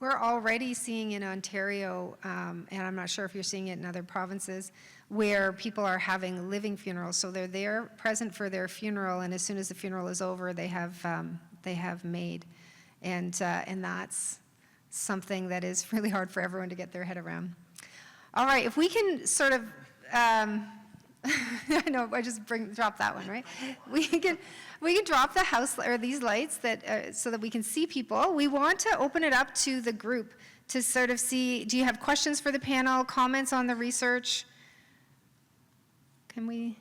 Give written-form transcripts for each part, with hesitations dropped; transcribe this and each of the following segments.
we're already seeing in Ontario, and I'm not sure if you're seeing it in other provinces, where people are having living funerals. So they're there, present for their funeral, and as soon as the funeral is over, they have maid, and that's something that is really hard for everyone to get their head around. All right, if we can sort of, I know I just drop that one, right? We can drop the house or these lights that so that we can see people. We want to open it up to the group to sort of see. Do you have questions for the panel? Comments on the research? Can we?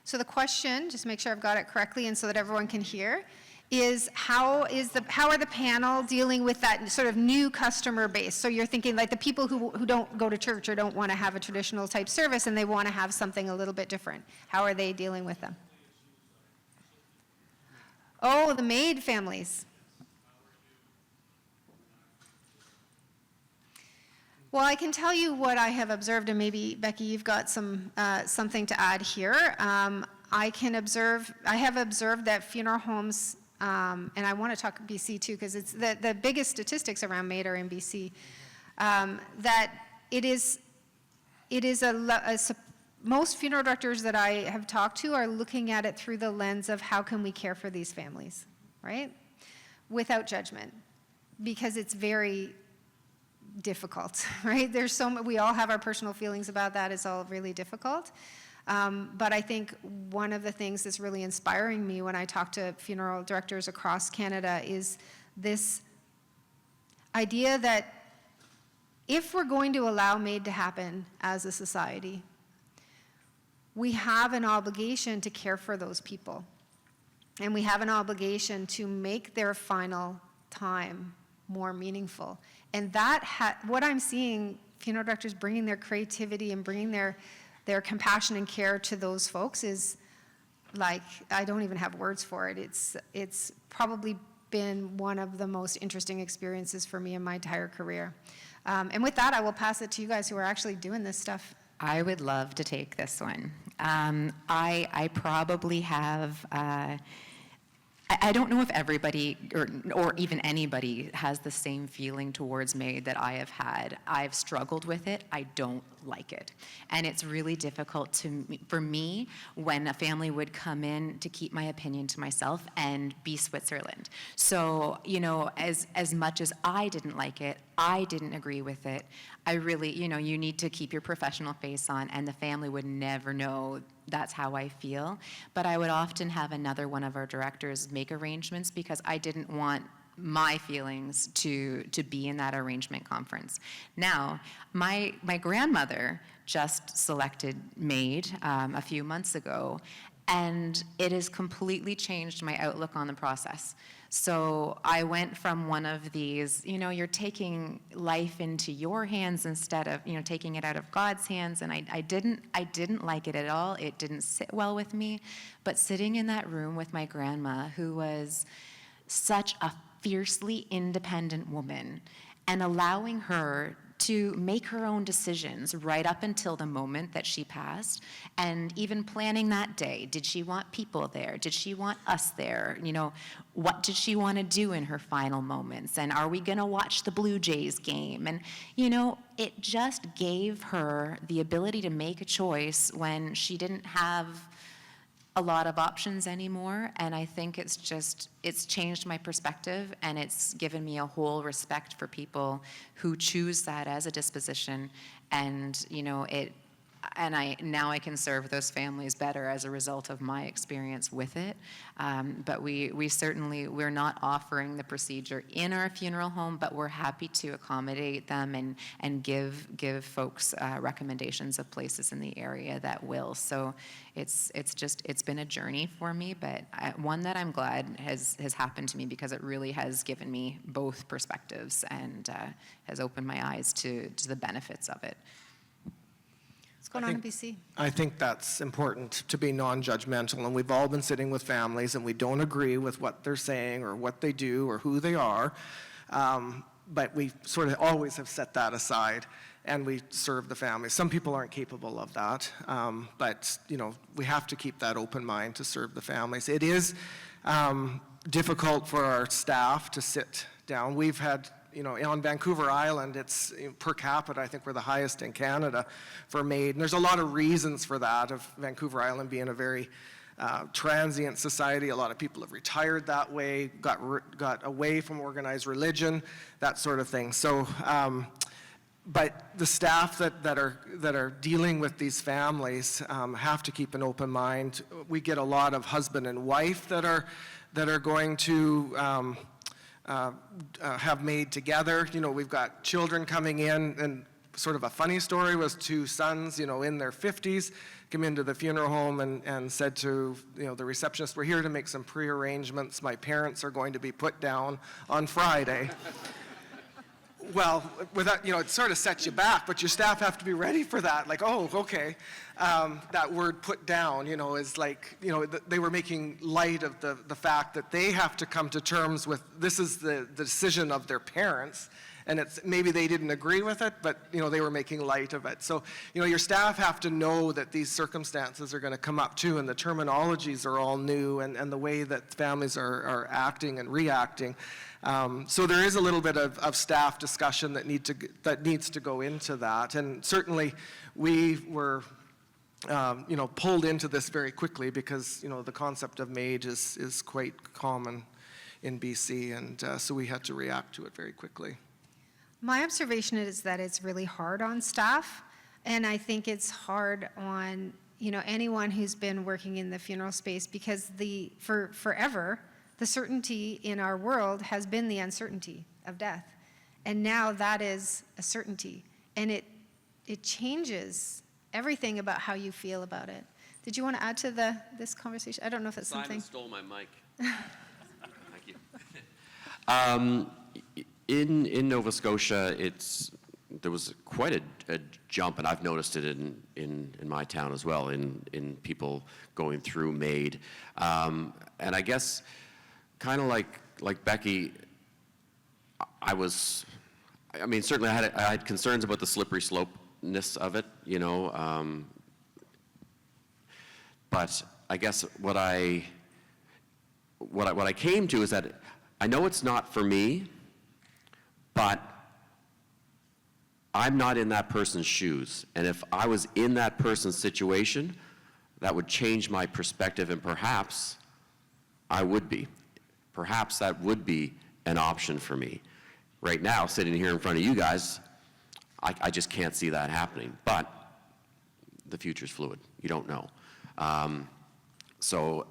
So the question, just make sure I've got it correctly and so that everyone can hear, is how are the panel dealing with that sort of new customer base? So you're thinking like the people who don't go to church or don't want to have a traditional type service and they want to have something a little bit different. How are they dealing with them? Oh, the maid families. Well, I can tell you what I have observed, and maybe, Becky, you've got some something to add here. I have observed that funeral homes, and I want to talk BC too, because it's the biggest statistics around MAID are in BC, that most funeral directors that I have talked to are looking at it through the lens of how can we care for these families, right? Without judgment, because it's very difficult, right? We all have our personal feelings about that. It's all really difficult. But I think one of the things that's really inspiring me when I talk to funeral directors across Canada is this idea that if we're going to allow MAID to happen as a society, we have an obligation to care for those people. And we have an obligation to make their final time more meaningful. And what I'm seeing, funeral directors bringing their creativity and bringing their compassion and care to those folks is like, I don't even have words for it. It's probably been one of the most interesting experiences for me in my entire career. And with that, I will pass it to you guys who are actually doing this stuff. I would love to take this one. I probably have, I don't know if everybody or even anybody has the same feeling towards MAID that I have had. I've struggled with it. I don't like it. And it's really difficult for me when a family would come in to keep my opinion to myself and be Switzerland. So, as much as I didn't like it, I didn't agree with it, I really, you need to keep your professional face on, and the family would never know that's how I feel. But I would often have another one of our directors make arrangements because I didn't want my feelings to be in that arrangement conference. Now, my grandmother just selected MAID a few months ago, and it has completely changed my outlook on the process. So I went from one of these, you're taking life into your hands instead of, taking it out of God's hands, and I didn't like it at all. It didn't sit well with me. But sitting in that room with my grandma, who was such a fiercely independent woman, and allowing her to make her own decisions right up until the moment that she passed, and even planning that day. Did she want people there? Did she want us there? What did she want to do in her final moments? And are we going to watch the Blue Jays game? And, it just gave her the ability to make a choice when she didn't have a lot of options anymore. And I think it's changed my perspective, and it's given me a whole respect for people who choose that as a disposition. And now I can serve those families better as a result of my experience with it. But we're not offering the procedure in our funeral home, but we're happy to accommodate them and give folks recommendations of places in the area that will. So it's been a journey for me, but one that I'm glad has happened to me, because it really has given me both perspectives and has opened my eyes to the benefits of it. What's going on in BC? I think that's important, to be non-judgmental, and we've all been sitting with families and we don't agree with what they're saying or what they do or who they are, but we sort of always have set that aside and we serve the families. Some people aren't capable of that, but we have to keep that open mind to serve the families. It is difficult for our staff to sit down. We've had, on Vancouver Island, it's per capita, I think we're the highest in Canada for MAID. And there's a lot of reasons for that, of Vancouver Island being a very transient society. A lot of people have retired that way, got away from organized religion, that sort of thing. So, but the staff that are dealing with these families have to keep an open mind. We get a lot of husband and wife that are going to have MAID together. We've got children coming in, and sort of a funny story was 2 sons, in their 50s, come into the funeral home and said to, the receptionist, "We're here to make some pre-arrangements. My parents are going to be put down on Friday." Well, without, it sort of sets you back, but your staff have to be ready for that. Like, oh, okay. That word "put down," is like, they were making light of the fact that they have to come to terms with, this is the decision of their parents, and it's maybe they didn't agree with it, but they were making light of it. So your staff have to know that these circumstances are going to come up too, and the terminologies are all new, and the way that families are acting and reacting. So there is a little bit of staff discussion that needs to go into that, and certainly we were pulled into this very quickly because the concept of MAID is quite common in BC, and so we had to react to it very quickly. My observation is that it's really hard on staff, and I think it's hard on anyone who's been working in the funeral space, because for forever the certainty in our world has been the uncertainty of death, and now that is a certainty, and it changes everything about how you feel about it. Did you want to add to this conversation? I don't know if it's something. Simon stole my mic. Thank you. In Nova Scotia, there was quite a jump, and I've noticed it in my town as well, in people going through MAID, and I guess kind of like Becky, certainly I had concerns about the slippery slopeness of it, but I guess what I came to is that I know it's not for me, but I'm not in that person's shoes, and if I was in that person's situation, that would change my perspective, and perhaps I would be. Perhaps that would be an option for me. Right now, sitting here in front of you guys, I just can't see that happening. But the future's fluid. You don't know. So,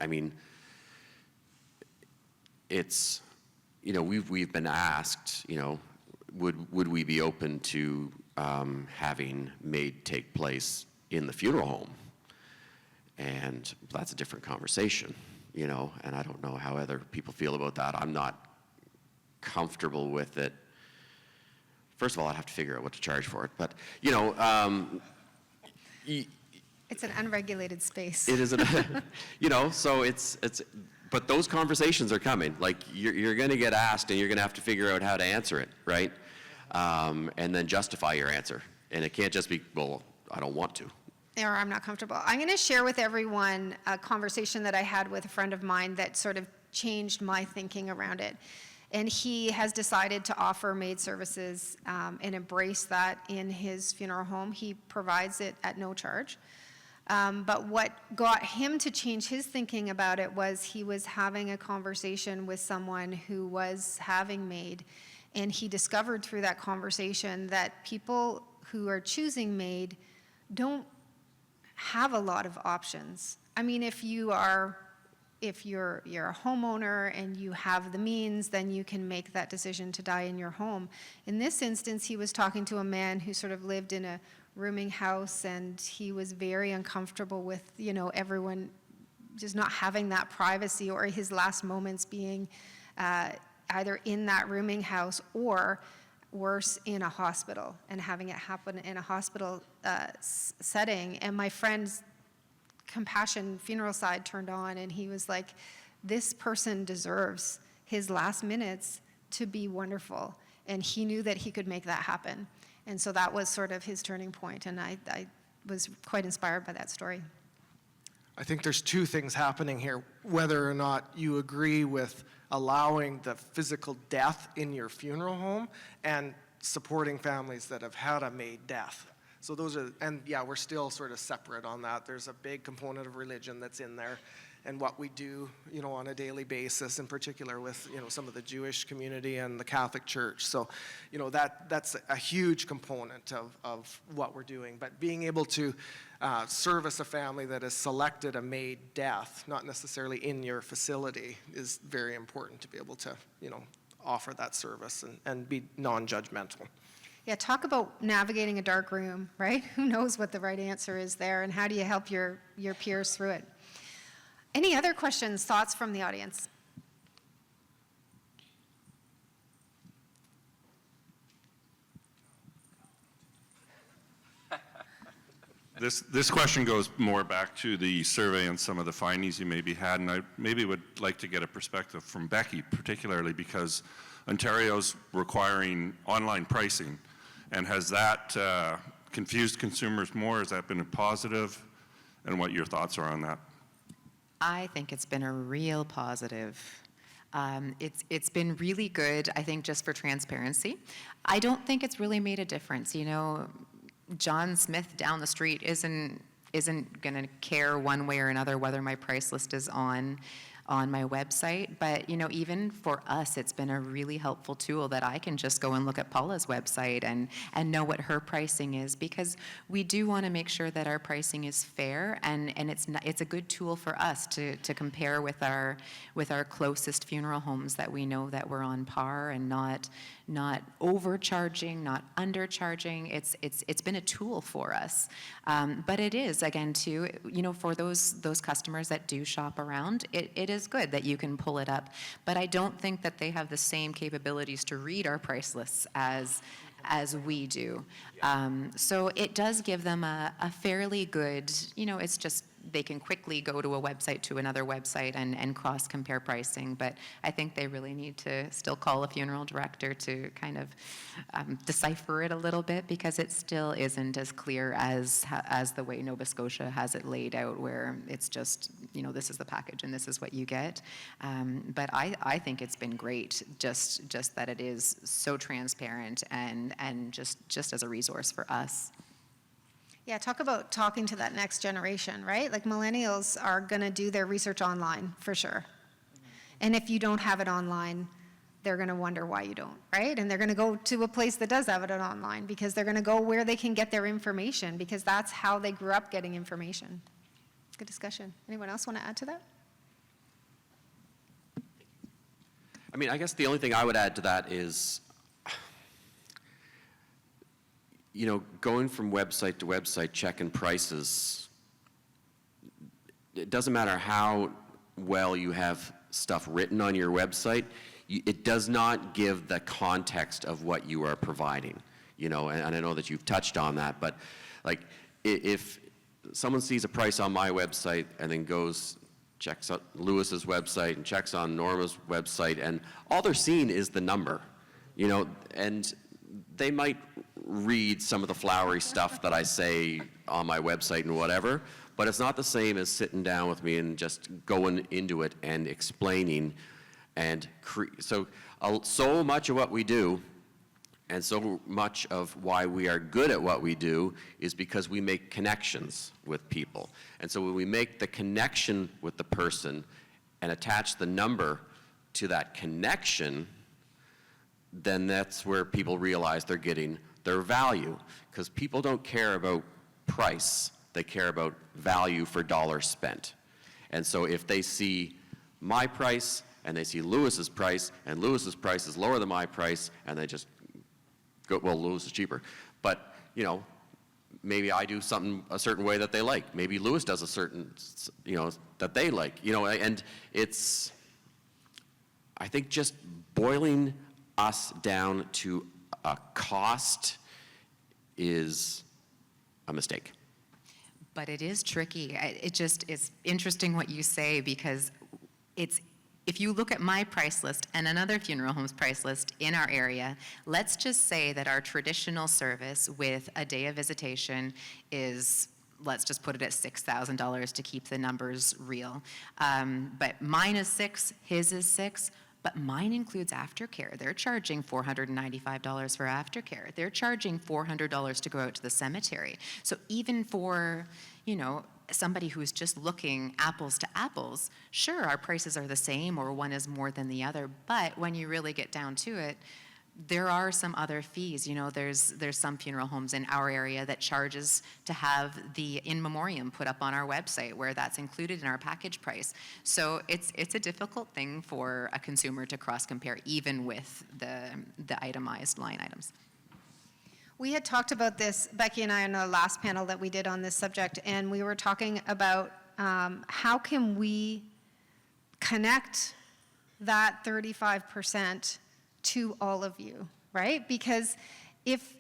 it's, we've been asked, would we be open to having MAID take place in the funeral home? And that's a different conversation. And I don't know how other people feel about that. I'm not comfortable with it. First of all, I'd have to figure out what to charge for it. But, It's an unregulated space. it is, so it's, but those conversations are coming. Like, you're going to get asked, and you're going to have to figure out how to answer it, right? And then justify your answer. And it can't just be, well, I don't want to. Or I'm not comfortable. I'm going to share with everyone a conversation that I had with a friend of mine that sort of changed my thinking around it. And he has decided to offer MAID services and embrace that in his funeral home. He provides it at no charge. But what got him to change his thinking about it was he was having a conversation with someone who was having MAID, and he discovered through that conversation that people who are choosing MAID don't have a lot of options. I mean, if you're a homeowner and you have the means, then you can make that decision to die in your home. In this instance, he was talking to a man who sort of lived in a rooming house, and he was very uncomfortable with, everyone just not having that privacy, or his last moments being either in that rooming house or worse in a hospital and having it happen in a hospital setting. And my friend's compassion funeral side turned on, and he was like, this person deserves his last minutes to be wonderful. And he knew that he could make that happen. And so that was sort of his turning point, and I was quite inspired by that story. I think there's two things happening here, whether or not you agree with allowing the physical death in your funeral home and supporting families that have had a made death. So those are, and yeah, we're still sort of separate on that. There's a big component of religion that's in there, and what we do, you know, on a daily basis, in particular with, you know, some of the Jewish community and the Catholic Church. So, you know, that's a huge component of what we're doing. But being able to service a family that has selected a made death, not necessarily in your facility, is very important to be able to, you know, offer that service and be non-judgmental. Yeah, talk about navigating a dark room, right? Who knows what the right answer is there, and how do you help your peers through it? Any other questions, thoughts from the audience? This question goes more back to the survey and some of the findings you maybe had, and I maybe would like to get a perspective from Becky, particularly because Ontario's requiring online pricing, and has that confused consumers more? Has that been a positive? And what your thoughts are on that? I think it's been a real positive. It's been really good, I think, just for transparency. I don't think it's really made a difference. You know, John Smith down the street isn't going to care one way or another whether my price list is on my website. But, you know, even for us, it's been a really helpful tool that I can just go and look at Paula's website and know what her pricing is, because we do want to make sure that our pricing is fair, and it's a good tool for us to compare with our closest funeral homes, that we know that we're on par and not overcharging, not undercharging. It's been a tool for us. But it is, again, too, you know, for those customers that do shop around, it is good that you can pull it up. But I don't think that they have the same capabilities to read our price lists as we do. So it does give them a fairly good, you know, it's just, they can quickly go to a website to another website and cross-compare pricing. But I think they really need to still call a funeral director to kind of decipher it a little bit, because it still isn't as clear as the way Nova Scotia has it laid out, where it's just, you know, this is the package and this is what you get. But I think it's been great, just that it is so transparent and just as a resource for us. Yeah, talk about talking to that next generation, right? Like, millennials are going to do their research online for sure. And if you don't have it online, they're going to wonder why you don't, right? And they're going to go to a place that does have it online, because they're going to go where they can get their information, because that's how they grew up getting information. Good discussion. Anyone else want to add to that? I mean, I guess the only thing I would add to that is, you know, going from website to website, checking prices, it doesn't matter how well you have stuff written on your website, it does not give the context of what you are providing, you know, and I know that you've touched on that, but like, if someone sees a price on my website and then goes, checks out Lewis's website and checks on Norma's website, and all they're seeing is the number, you know, and they might read some of the flowery stuff that I say on my website and whatever, but it's not the same as sitting down with me and just going into it and explaining. And so much of what we do, and so much of why we are good at what we do, is because we make connections with people. And so when we make the connection with the person and attach the number to that connection, then that's where people realize they're getting their value. Because people don't care about price, they care about value for dollars spent. And so if they see my price and they see Lewis's price, and Lewis's price is lower than my price, and they just go, well, Lewis is cheaper. But, you know, maybe I do something a certain way that they like. Maybe Lewis does a certain, you know, that they like. You know, and it's, I think, just boiling us down to a cost is a mistake. But it is tricky. It's interesting what you say, because if you look at my price list and another funeral home's price list in our area, let's just say that our traditional service with a day of visitation is, let's just put it at $6,000 to keep the numbers real. But mine is $6,000, his is $6,000. But mine includes aftercare. They're charging $495 for aftercare. They're charging $400 to go out to the cemetery. So even for, somebody who's just looking apples to apples, sure, our prices are the same or one is more than the other. But when you really get down to it, there are some other fees. There's some funeral homes in our area that charges to have the in memoriam put up on our website, where that's included in our package price. So it's a difficult thing for a consumer to cross compare, even with the itemized line items. We had talked about this, Becky and I, on the last panel that we did on this subject, and we were talking about how can we connect that 35% to all of you, right? Because if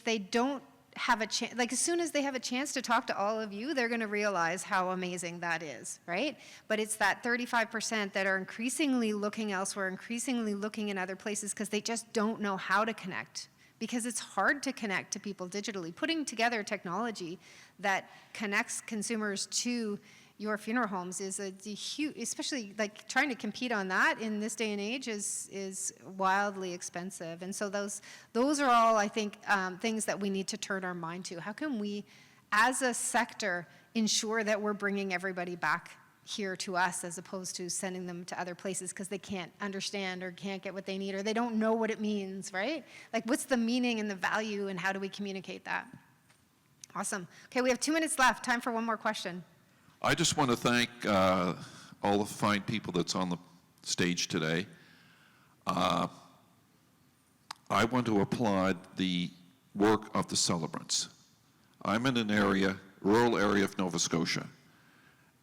they don't have a chance, like as soon as they have a chance to talk to all of you, they're going to realize how amazing that is, right? But it's that 35% that are increasingly looking elsewhere, increasingly looking in other places, because they just don't know how to connect. Because it's hard to connect to people digitally. Putting together technology that connects consumers to your funeral homes is a huge, especially like trying to compete on that in this day and age is wildly expensive. And so those are all, I think, things that we need to turn our mind to. How can we, as a sector, ensure that we're bringing everybody back here to us as opposed to sending them to other places because they can't understand or can't get what they need or they don't know what it means, right? Like, what's the meaning and the value, and how do we communicate that? Awesome. Okay, we have 2 minutes left. Time for one more question. I just want to thank all the fine people that's on the stage today. I want to applaud the work of the celebrants. I'm in an area, rural area of Nova Scotia,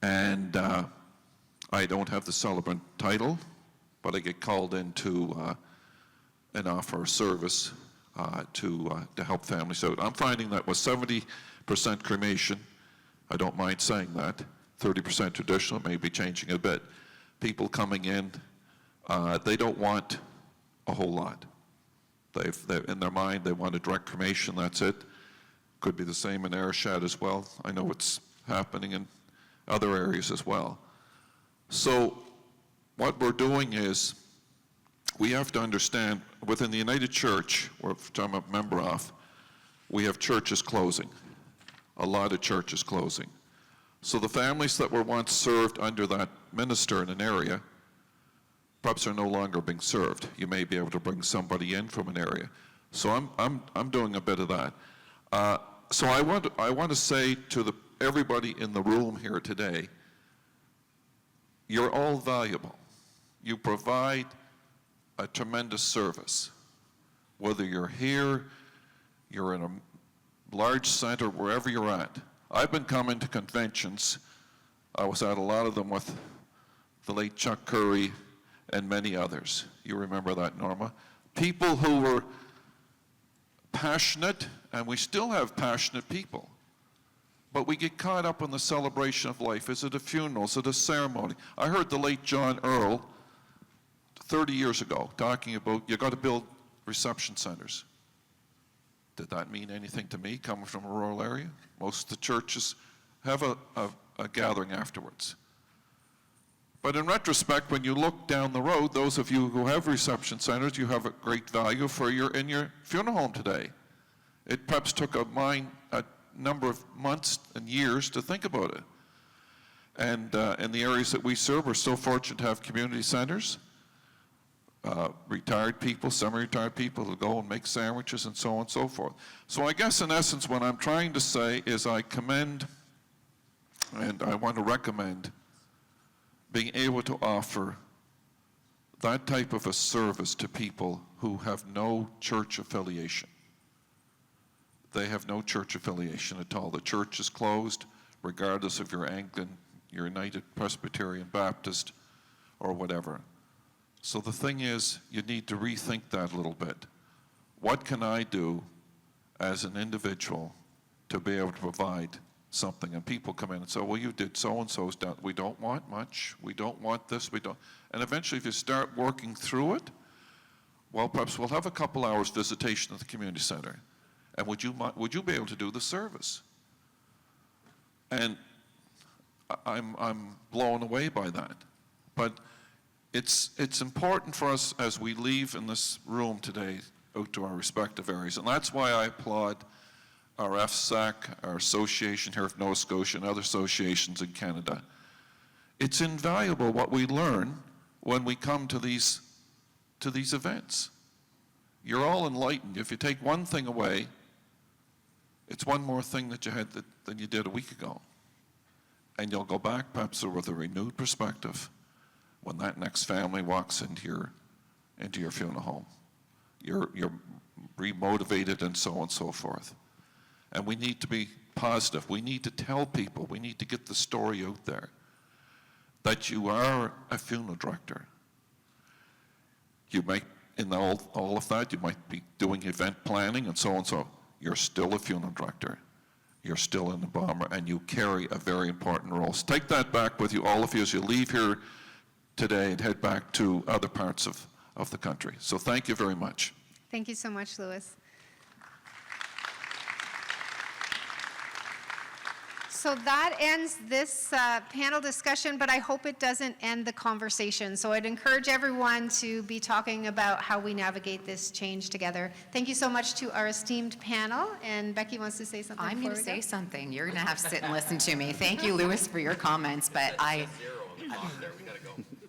and I don't have the celebrant title, but I get called into and offer a service to help families out. I'm finding that with 70% cremation, I don't mind saying that, 30% traditional, maybe changing a bit. People coming in, they don't want a whole lot. They've in their mind, they want a direct cremation, that's it. Could be the same in Ayrshad as well. I know it's happening in other areas as well. So what we're doing is, we have to understand, within the United Church, which I'm a member of, we have churches closing. A lot of churches closing. So the families that were once served under that minister in an area, perhaps are no longer being served. You may be able to bring somebody in from an area. So I'm doing a bit of that. So I want to say to everybody in the room here today, you're all valuable. You provide a tremendous service. Whether you're here, you're in a large center, wherever you're at. I've been coming to conventions. I was at a lot of them with the late Chuck Curry and many others. You remember that, Norma? People who were passionate, and we still have passionate people. But we get caught up in the celebration of life. Is it a funeral? Is it a ceremony? I heard the late John Earl 30 years ago talking about you got to build reception centers. Did that mean anything to me coming from a rural area? Most of the churches have a gathering afterwards. But in retrospect, when you look down the road, those of you who have reception centers, you have a great value in your funeral home today. It perhaps took a number of months and years to think about it. And in the areas that we serve, we're so fortunate to have community centers. Retired people, semi-retired people who go and make sandwiches and so on and so forth. So I guess in essence what I'm trying to say is I commend and I want to recommend being able to offer that type of a service to people who have no church affiliation. They have no church affiliation at all. The church is closed regardless if you're Anglican, you're United Presbyterian Baptist, or whatever. So the thing is, you need to rethink that a little bit. what can I do as an individual to be able to provide something? And people come in and say, well, you did so-and-so's done. We don't want much. We don't want this. We don't. And eventually, if you start working through it, well, perhaps we'll have a couple hours visitation at the community center. And would you be able to do the service? And I'm blown away by that. But it's important for us as we leave in this room today out to our respective areas. And that's why I applaud our FSAC, our association here of Nova Scotia, and other associations in Canada. It's invaluable what we learn when we come to these events. You're all enlightened. If you take one thing away, it's one more thing that you had than you did a week ago. And you'll go back perhaps with a renewed perspective when that next family walks into your funeral home. You're remotivated and so on and so forth. And we need to be positive. We need to tell people, we need to get the story out there that you are a funeral director. You might, in all of that, you might be doing event planning and so on and so. You're still a funeral director. You're still in the bomber, and you carry a very important role. So take that back with you, all of you, as you leave here today and head back to other parts of the country. So thank you very much. Thank you so much, Louis. So that ends this panel discussion, but I hope it doesn't end the conversation. So I'd encourage everyone to be talking about how we navigate this change together. Thank you so much to our esteemed panel, and Becky wants to say something. I'm going to say something. You're going to have to sit and listen to me. Thank you, Louis, for your comments, but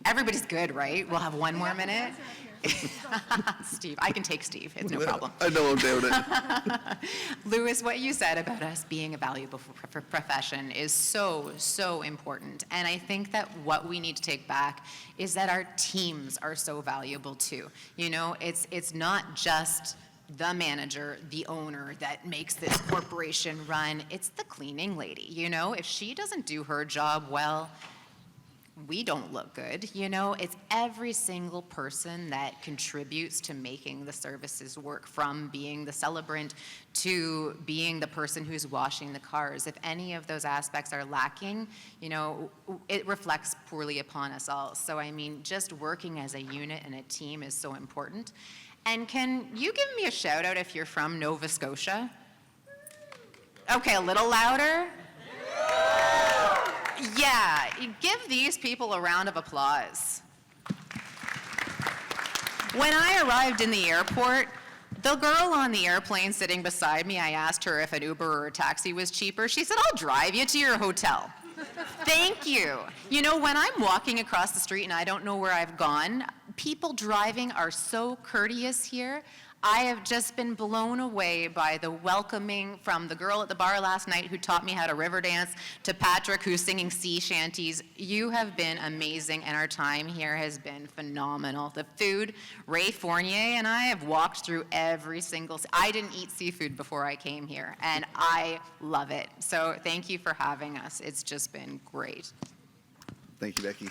everybody's good, right? We'll have one more minute. Steve, I can take Steve, it's no problem. I know I'm doing it. Louis, what you said about us being a valuable profession is so, so important. And I think that what we need to take back is that our teams are so valuable too. You know, it's not just the manager, the owner that makes this corporation run. It's the cleaning lady, you know? If she doesn't do her job well, we don't look good, you know? It's every single person that contributes to making the services work, from being the celebrant to being the person who's washing the cars. If any of those aspects are lacking, you know, it reflects poorly upon us all. So, I mean, just working as a unit and a team is so important. And can you give me a shout out if you're from Nova Scotia? Okay, a little louder. Yeah, give these people a round of applause. When I arrived in the airport, the girl on the airplane sitting beside me, I asked her if an Uber or a taxi was cheaper. She said, I'll drive you to your hotel. Thank you. You know, when I'm walking across the street and I don't know where I've gone, people driving are so courteous here. I have just been blown away by the welcoming, from the girl at the bar last night who taught me how to river dance to Patrick who's singing sea shanties. You have been amazing, and our time here has been phenomenal. The food, Ray Fournier and I have walked through every single, I didn't eat seafood before I came here, and I love it. So thank you for having us. It's just been great. Thank you, Becky.